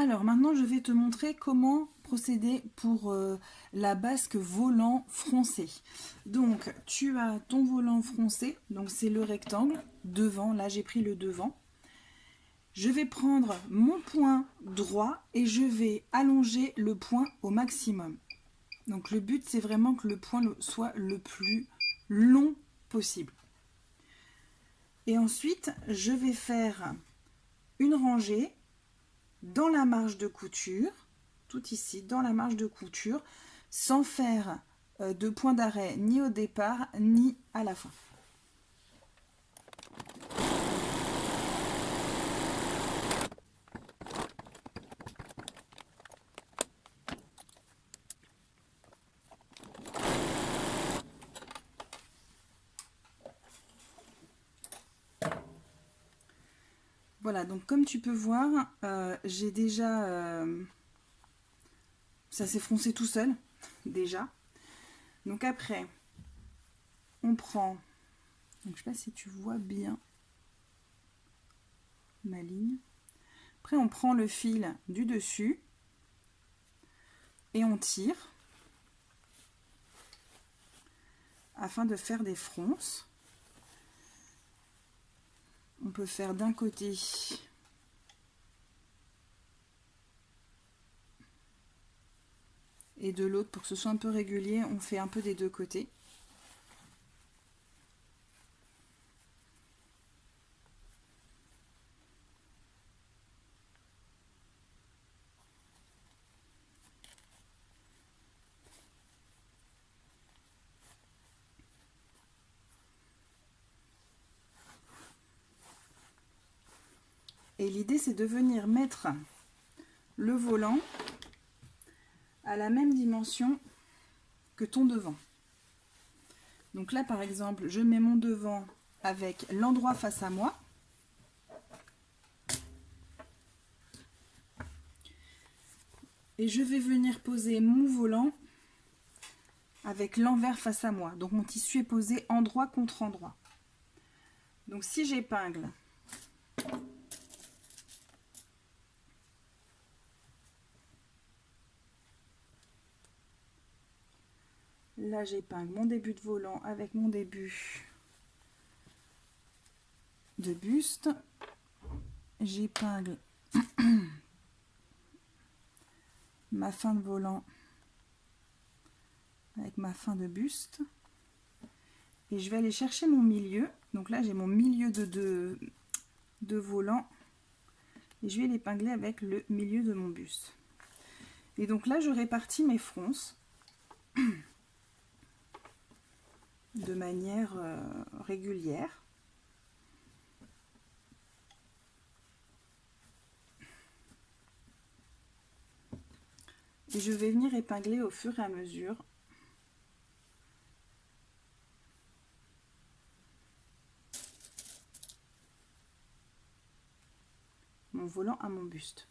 Alors maintenant je vais te montrer comment procéder pour la basque volant froncé. Donc tu as ton volant froncé, donc c'est le rectangle devant, là j'ai pris le devant. Je vais prendre mon point droit et je vais allonger le point au maximum. Donc le but c'est vraiment que le point soit le plus long possible. Et ensuite je vais faire une rangée dans la marge de couture, tout ici, dans la marge de couture, sans faire de point d'arrêt ni au départ ni à la fin. Voilà, donc comme tu peux voir, j'ai déjà... ça s'est froncé tout seul, déjà. Donc après, on prend... Donc, je ne sais pas si tu vois bien ma ligne. Après, on prend le fil du dessus et on tire afin de faire des fronces. On peut faire d'un côté et de l'autre pour que ce soit un peu régulier. On fait un peu des deux côtés. Et l'idée, c'est de venir mettre le volant à la même dimension que ton devant. Donc là, par exemple, je mets mon devant avec l'endroit face à moi. Et je vais venir poser mon volant avec l'envers face à moi. Donc mon tissu est posé endroit contre endroit. Donc si j'épingle, là j'épingle mon début de volant avec mon début de buste. J'épingle ma fin de volant avec ma fin de buste. Et je vais aller chercher mon milieu. Donc là j'ai mon milieu de volant. Et je vais l'épingler avec le milieu de mon buste. Et donc là je répartis mes fronces de manière régulière. Et je vais venir épingler au fur et à mesure mon volant à mon buste.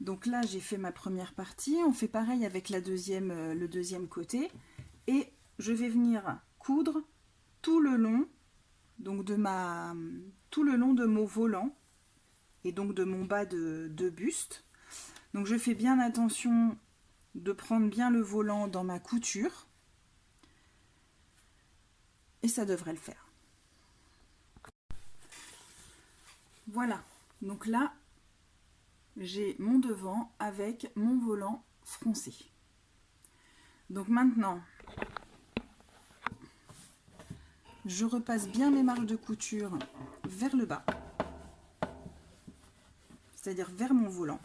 Donc là j'ai fait ma première partie, on fait pareil avec la le deuxième côté et je vais venir coudre tout le long donc tout le long de mon volant et donc de mon bas de buste. Donc je fais bien attention de prendre bien le volant dans ma couture et ça devrait le faire. Voilà, donc là j'ai mon devant avec mon volant froncé. Donc maintenant, je repasse bien mes marges de couture vers le bas, c'est-à-dire vers mon volant.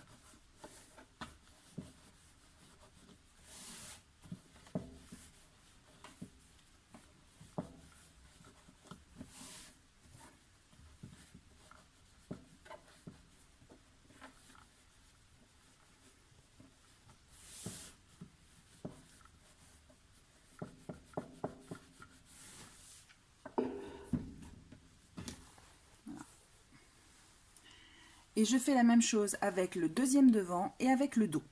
Et je fais la même chose avec le deuxième devant et avec le dos.